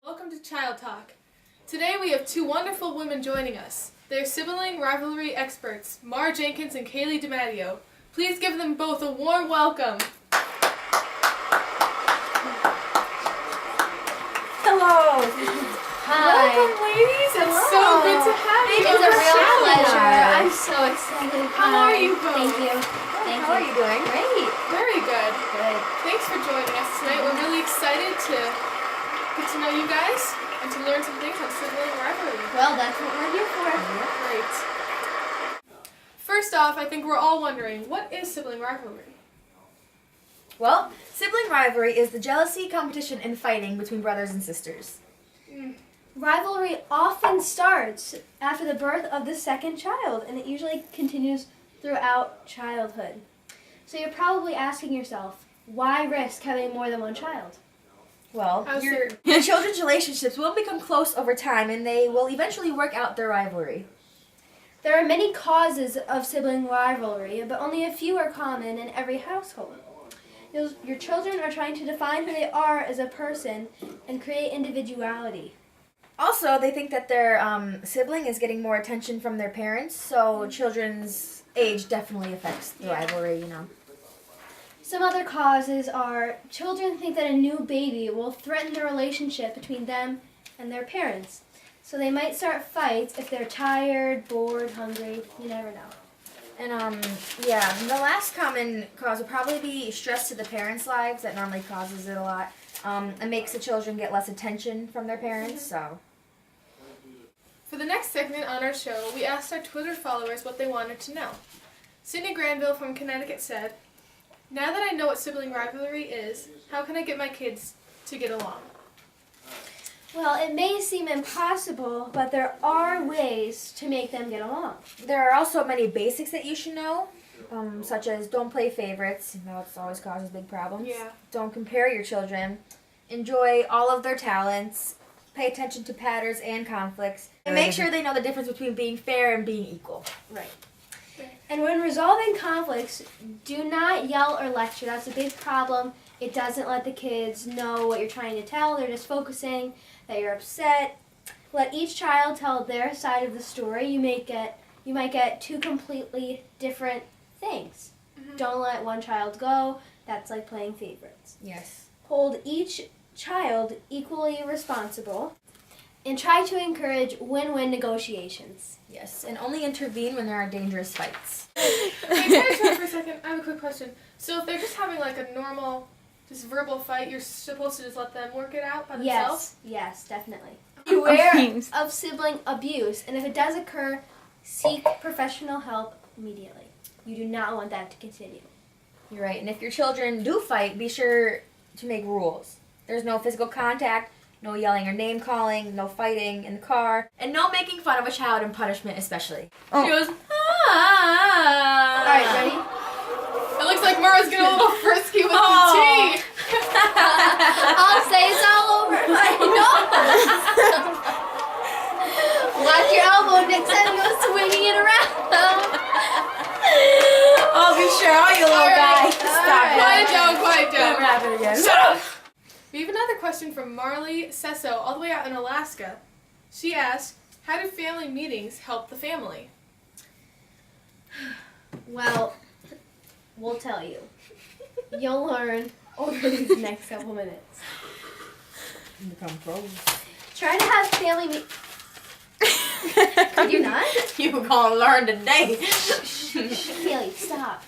Welcome to Child Talk. Today we have two wonderful women joining us. They're sibling rivalry experts, Mara Jenkins and Kaylee DiMatteo. Please give them both a warm welcome. Hello. Hi. Welcome, ladies. It's so good to have you. It's a real pleasure. Hi. I'm so excited. How are you both? Thank you. How are you doing? Great. Very good. Good. Thanks for joining us tonight. We're really excited to get to know you guys and to learn some things on sibling rivalry. Well, that's what we're here for. Great. First off, I think we're all wondering, what is sibling rivalry? Well, sibling rivalry is the jealousy, competition, and fighting between brothers and sisters. Rivalry often starts after the birth of the second child, and it usually continues throughout childhood. So you're probably asking yourself, why risk having more than one child? Well, How's your children's relationships will become close over time, and they will eventually work out their rivalry. There are many causes of sibling rivalry, but only a few are common in every household. Your children are trying to define who they are as a person and create individuality. Also, they think that their sibling is getting more attention from their parents, so children's age definitely affects the rivalry, you know. Some other causes are children think that a new baby will threaten the relationship between them and their parents. So they might start fights if they're tired, bored, hungry. You never know. And, the last common cause would probably be stress to the parents' lives. That normally causes it a lot. It makes the children get less attention from their parents, so. For the next segment on our show, we asked our Twitter followers what they wanted to know. Sydney Granville from Connecticut said, "Now that I know what sibling rivalry is, how can I get my kids to get along?" Well, it may seem impossible, but there are ways to make them get along. There are also many basics that you should know, such as don't play favorites. You know, it always causes big problems. Yeah. Don't compare your children. Enjoy all of their talents. Pay attention to patterns and conflicts. And make sure they know the difference between being fair and being equal. Right. And when resolving conflicts, do not yell or lecture. That's a big problem. It doesn't let the kids know what you're trying to tell. They're just focusing that you're upset. Let each child tell their side of the story. You might get two completely different things. Don't let one child go. That's like playing favorites. Yes. Hold each child equally responsible and try to encourage win-win negotiations. Yes, and only intervene when there are dangerous fights. Hey, can I interrupt for a second? I have a quick question. So if they're just having like a normal, just verbal fight, you're supposed to just let them work it out by themselves? Yes, definitely. Beware of sibling abuse, and if it does occur, seek professional help immediately. You do not want that to continue. You're right, and if your children do fight, be sure to make rules. There's no physical contact, no yelling or name calling, no fighting in the car, and no making fun of a child in punishment especially. She goes, All right, ready? It looks like Mara's getting a little frisky with the tea. I'll say it's all over my nose. Watch your elbow next time you go swinging it around. Oh, be sure, all you little guy. Stop it. Quiet down, quiet Don't down. happen again. Shut up! We have another question from Marley Sesso, all the way out in Alaska. She asked, how do family meetings help the family? Well, we'll tell you. You'll learn over these next couple minutes. Become pros. Try to have family Could you not? You were gonna learn today. Kaylee, stop.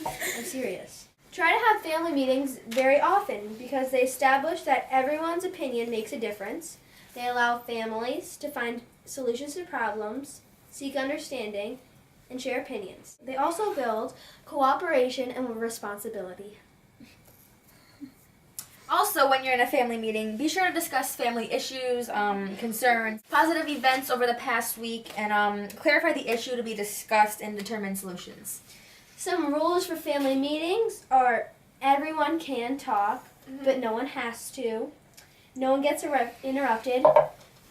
I'm serious. Try to have family meetings very often because they establish that everyone's opinion makes a difference. They allow families to find solutions to problems, seek understanding, and share opinions. They also build cooperation and responsibility. Also, when you're in a family meeting, be sure to discuss family issues, concerns, positive events over the past week, and clarify the issue to be discussed and determine solutions. Some rules for family meetings are everyone can talk, but no one has to. No one gets interrupted.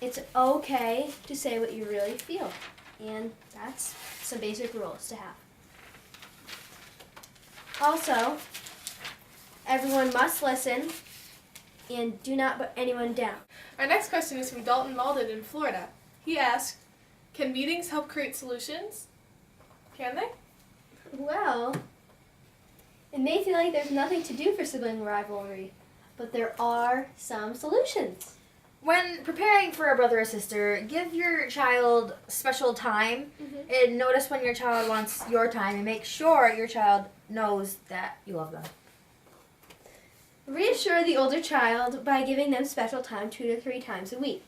It's okay to say what you really feel. And that's some basic rules to have. Also, everyone must listen and do not put anyone down. Our next question is from Dalton Malden in Florida. He asked, can meetings help create solutions? Can they? Well, it may feel like there's nothing to do for sibling rivalry, but there are some solutions. When preparing for a brother or sister, give your child special time and notice when your child wants your time and make sure your child knows that you love them. Reassure the older child by giving them special time 2 to 3 times a week.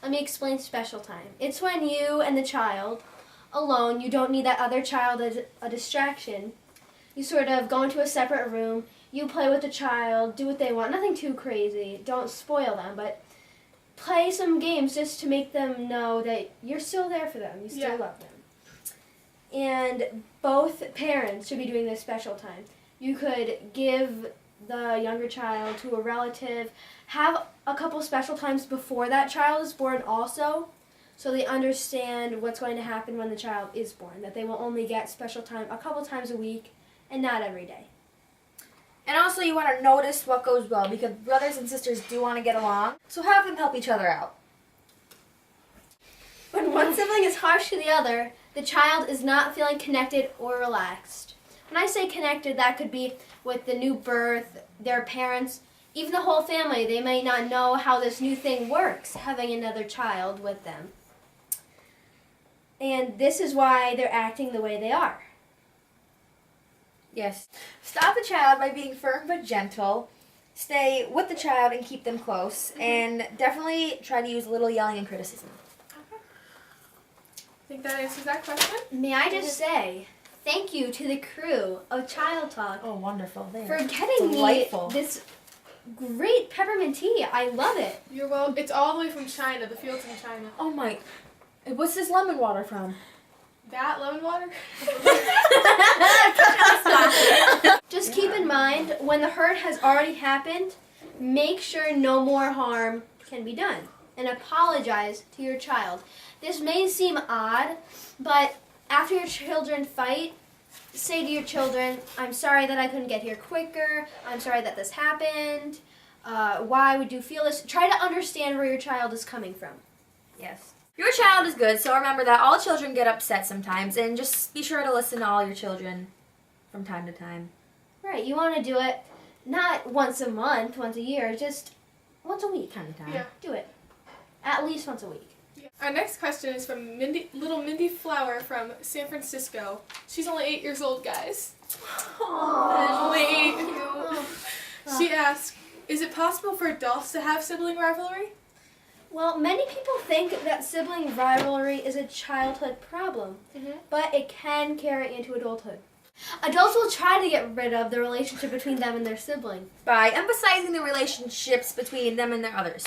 Let me explain special time. It's when you and the child alone, you don't need that other child as a distraction. You sort of go into a separate room, you play with the child, do what they want, nothing too crazy, don't spoil them, but play some games just to make them know that you're still there for them, you still love them. And both parents should be doing this special time. You could give the younger child to a relative, have a couple special times before that child is born also, so they understand what's going to happen when the child is born, that they will only get special time a couple times a week and not every day. And also you want to notice what goes well because brothers and sisters do want to get along, so have them help each other out. When one sibling is harsh to the other, the child is not feeling connected or relaxed. When I say connected, that could be with the new birth, their parents, even the whole family. They may not know how this new thing works, having another child with them. And this is why they're acting the way they are. Yes. Stop the child by being firm but gentle. Stay with the child and keep them close. And definitely try to use a little yelling and criticism. Okay. I think that answers that question. May I just say, thank you to the crew of Child Talk Oh, wonderful. for getting delightful. me this great peppermint tea. I love it. You're well. It's all the way from China, the fields in China. Oh my. What's this lemon water from? That lemon water? Just keep in mind, when the hurt has already happened, make sure no more harm can be done. And apologize to your child. This may seem odd, but after your children fight, say to your children, I'm sorry that I couldn't get here quicker. I'm sorry that this happened. Why would you feel this? Try to understand where your child is coming from. Yes. Your child is good, so remember that all children get upset sometimes, and just be sure to listen to all your children from time to time. Right, you want to do it not once a month, once a year, just once a week. Time to time. Yeah. Do it. At least once a week. Our next question is from little Mindy Flower from San Francisco. She's only 8 years old, guys. Only 8. She asked, is it possible for adults to have sibling rivalry? Well, many people think that sibling rivalry is a childhood problem, but it can carry into adulthood. Adults will try to get rid of the relationship between them and their sibling. By emphasizing the relationships between them and their others.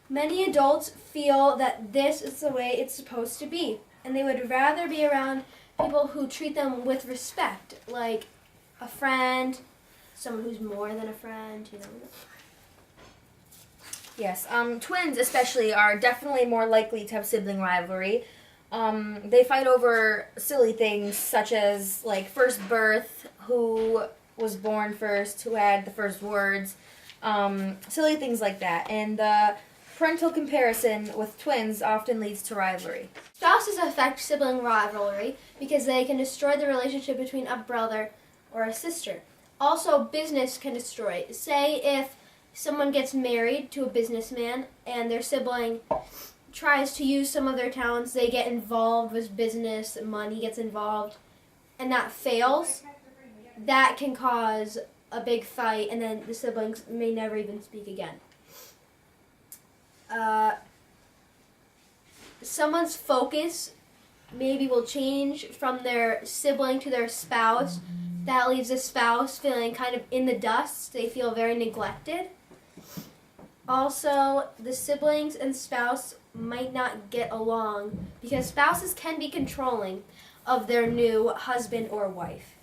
Many adults feel that this is the way it's supposed to be, and they would rather be around people who treat them with respect, like a friend, someone who's more than a friend, you know. Yes, twins especially are definitely more likely to have sibling rivalry. They fight over silly things such as like first birth, who was born first, who had the first words, silly things like that. And parental comparison with twins often leads to rivalry. Spouses affect sibling rivalry because they can destroy the relationship between a brother or a sister. Also, business can destroy. Say if someone gets married to a businessman and their sibling tries to use some of their talents, they get involved with business, money gets involved, and that fails, that can cause a big fight, and then the siblings may never even speak again. Someone's focus maybe will change from their sibling to their spouse. That leaves the spouse feeling kind of in the dust. They feel very neglected. Also, the siblings and spouse might not get along because spouses can be controlling of their new husband or wife.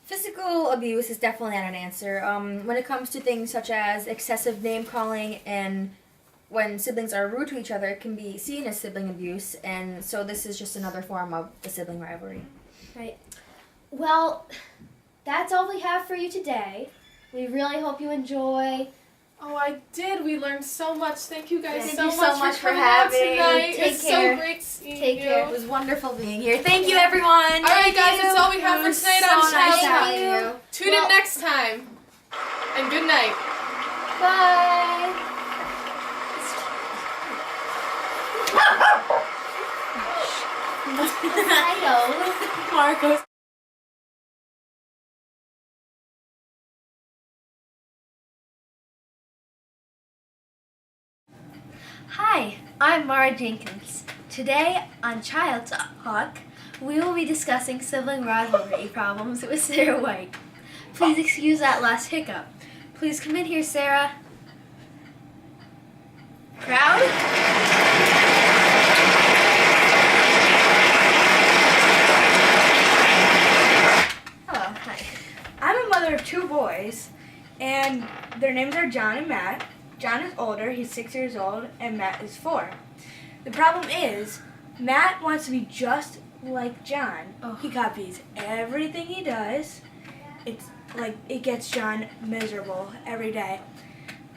Physical abuse is definitely not an answer. When it comes to things such as excessive name calling and when siblings are rude to each other, it can be seen as sibling abuse, and so this is just another form of the sibling rivalry. Right. Well, that's all we have for you today. We really hope you enjoy. Oh, I did. We learned so much. Thank you guys Thank so you so much for coming out having. tonight. Take It's care. so great seeing Take you. care. It was wonderful being here. Thank you, everyone. All right, guys, that's all we have for tonight on so nice Child having Talk. you. Tune in next time. And good night. Bye. I know. Marcos. Hi, I'm Mara Jenkins. Today on Child Talk, we will be discussing sibling rivalry problems with Sarah White. Please excuse that last hiccup. Please come in here, Sarah. Crowd? Hello, hi. I'm a mother of 2 boys, and their names are John and Matt. John is older, he's 6 years old, and Matt is 4. The problem is, Matt wants to be just like John. Oh. He copies everything he does. It's like, it gets John miserable every day.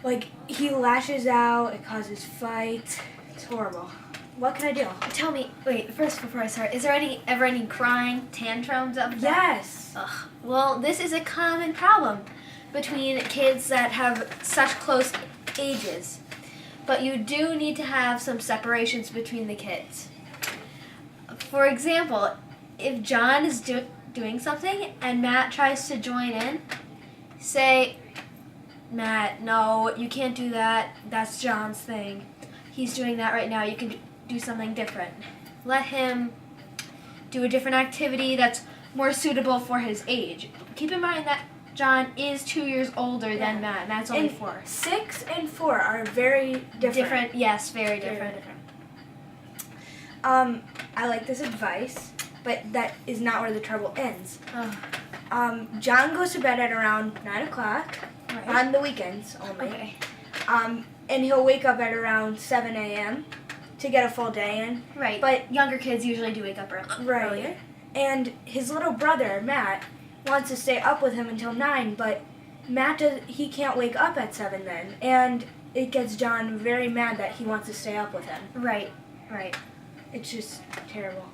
Like, he lashes out, it causes fights. It's horrible. What can I do? Tell me, wait, first before I start, is there ever any crying tantrums of that? Yes. Ugh. Well, this is a common problem between kids that have such close ages. But you do need to have some separations between the kids. For example, if John is doing something and Matt tries to join in, say, Matt, no, you can't do that. That's John's thing. He's doing that right now. You can do something different. Let him do a different activity that's more suitable for his age. Keep in mind that John is 2 years older than Matt. Matt's only And 4. 6 and 4 are very different. Yes, very Very different. I like this advice, but that is not where the trouble ends. Oh, John goes to bed at around 9 o'clock right. on the weekends only. Okay. And he'll wake up at around 7 a.m. to get a full day in. Right. But- younger kids usually do wake up earlier. And his little brother, Matt, wants to stay up with him until 9, but he can't wake up at 7 then. And it gets John very mad that he wants to stay up with him. Right. Right. It's just terrible.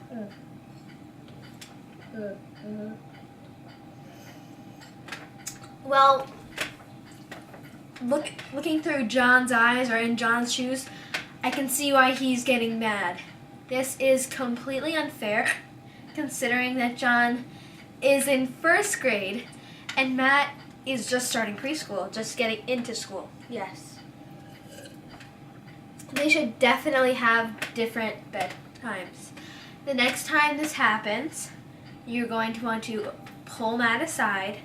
Well, looking through John's eyes or in John's shoes, I can see why he's getting mad. This is completely unfair, considering that John is in 1st grade and Matt is just starting preschool, just getting into school. Yes. They should definitely have different bedtimes. The next time this happens, you're going to want to pull Matt aside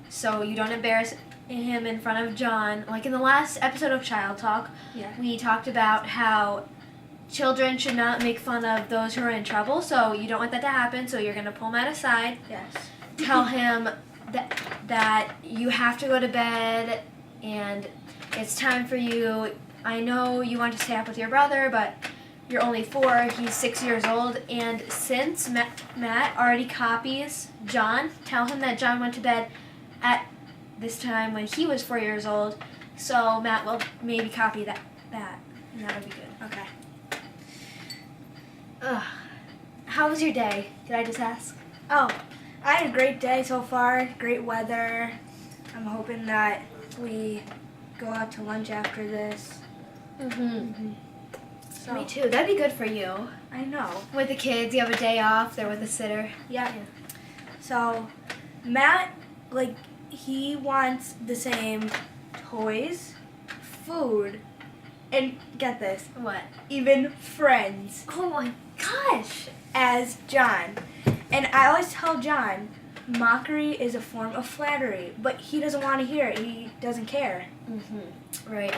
so you don't embarrass him in front of John. Like in the last episode of Child Talk, Yeah. we talked about how children should not make fun of those who are in trouble, so you don't want that to happen, so you're going to pull Matt aside, Yes. tell him that you have to go to bed and it's time for you. I know you want to stay up with your brother, but you're only 4, he's 6 years old, and since Matt already copies John, tell him that John went to bed at this time when he was 4 years old, so Matt will maybe copy that, and that would be good. Okay. Ugh. How was your day? Did I just ask? Oh, I had a great day so far. Great weather. I'm hoping that we go out to lunch after this. Mm-hmm. So, Me too. That'd be good for you. I know. With the kids, you have a day off. They're with a sitter. Yeah. So, Matt, he wants the same toys, food, and get this, What? even friends Oh my gosh! as John. And I always tell John, mockery is a form of flattery, but he doesn't want to hear it. He doesn't care. Mm-hmm. Right.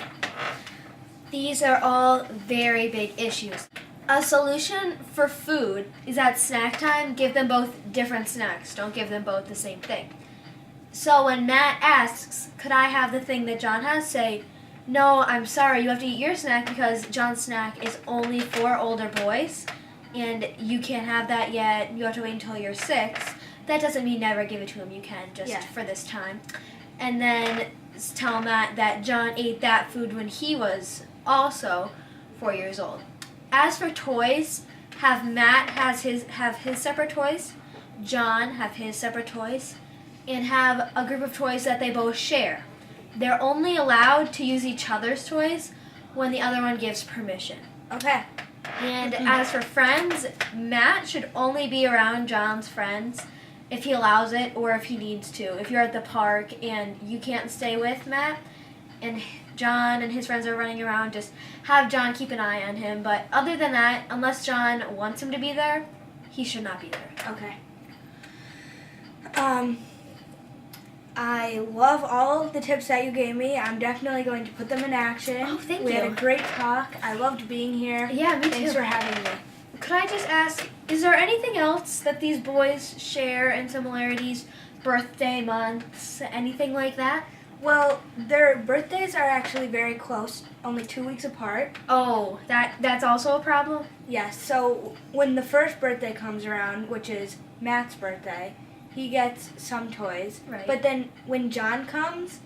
These are all very big issues. A solution for food is at snack time, give them both different snacks. Don't give them both the same thing. So when Matt asks, could I have the thing that John has, say, no, I'm sorry, you have to eat your snack because John's snack is only for older boys, and you can't have that yet. You have to wait until you're 6. That doesn't mean never give it to him. You can, just Yeah. for this time. and then tell Matt that John ate that food when he was also 4 years old. As for toys, have Matt have his separate toys, John have his separate toys, and have a group of toys that they both share. They're only allowed to use each other's toys when the other one gives permission. Okay. And as for friends, Matt should only be around John's friends if he allows it or if he needs to. If you're at the park and you can't stay with Matt and John and his friends are running around, just have John keep an eye on him. But other than that, unless John wants him to be there, he should not be there. Okay. I love all of the tips that you gave me. I'm definitely going to put them in action. Oh, thank We you. had a great talk. I loved being here. Yeah, me Thanks too. for having me. Could I just ask, is there anything else that these boys share in similarities? Birthday months, anything like that? Well, their birthdays are actually very close, only 2 weeks apart. Oh, that's also a problem? Yes, so when the first birthday comes around, which is Matt's birthday, he gets some toys. Right. But then when John comes,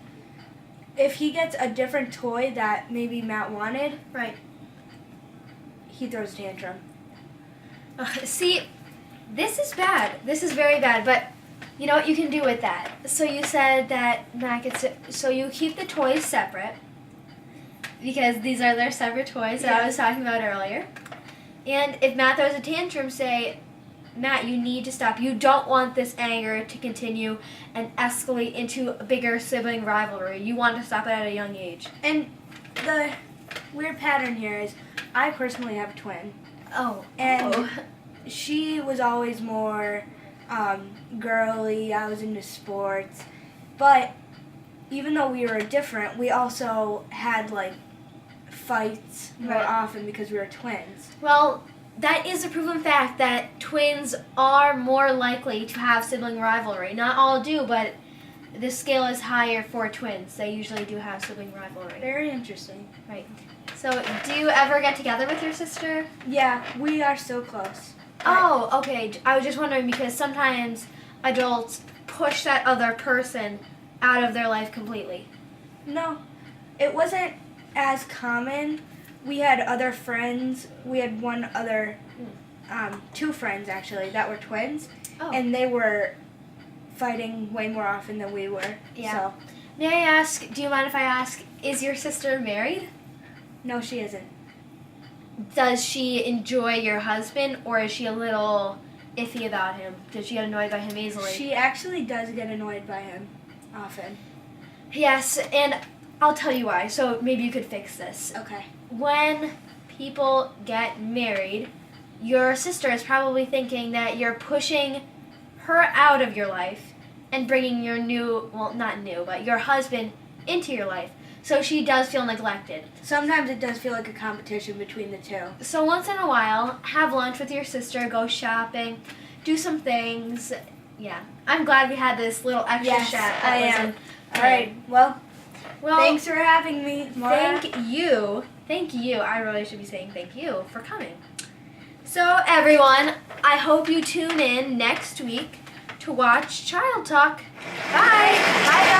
if he gets a different toy that maybe Matt wanted, Right. he throws a tantrum. See, this is bad. This is very bad, but you know what you can do with that? So you said that Matt gets it, so you keep the toys separate because these are their separate toys that I was talking about earlier. And if Matt throws a tantrum, say, Matt, you need to stop. You don't want this anger to continue and escalate into a bigger sibling rivalry. You want to stop it at a young age. And the weird pattern here is I personally have a twin. Oh. And she was always more girly. I was into sports. But even though we were different, we also had like fights more Right. often because we were twins. Well, that is a proven fact that twins are more likely to have sibling rivalry. Not all do, but the scale is higher for twins. They usually do have sibling rivalry. Very interesting. Right. So, do you ever get together with your sister? Yeah, we are so close. Oh, okay. I was just wondering because sometimes adults push that other person out of their life completely. No, it wasn't as common. We had other friends. We had one other, two friends actually that were twins, Oh. and they were fighting way more often than we were. Yeah. So, May I ask, do you mind if I ask, is your sister married? no, she isn't. Does she enjoy your husband, or is she a little iffy about him? Does she get annoyed by him easily? She actually does get annoyed by him often. Yes, and I'll tell you why, so maybe you could fix this. Okay. When people get married, your sister is probably thinking that you're pushing her out of your life and bringing your your husband into your life. So she does feel neglected. Sometimes it does feel like a competition between the two. So once in a while, have lunch with your sister, go shopping, do some things. Yeah. I'm glad we had this little extra Yes, chat. I am. All right. Well, Well, thanks for having me, Maura. Thank you. Thank you. I really should be saying thank you for coming. So, everyone, I hope you tune in next week to watch Child Talk. Bye. Bye,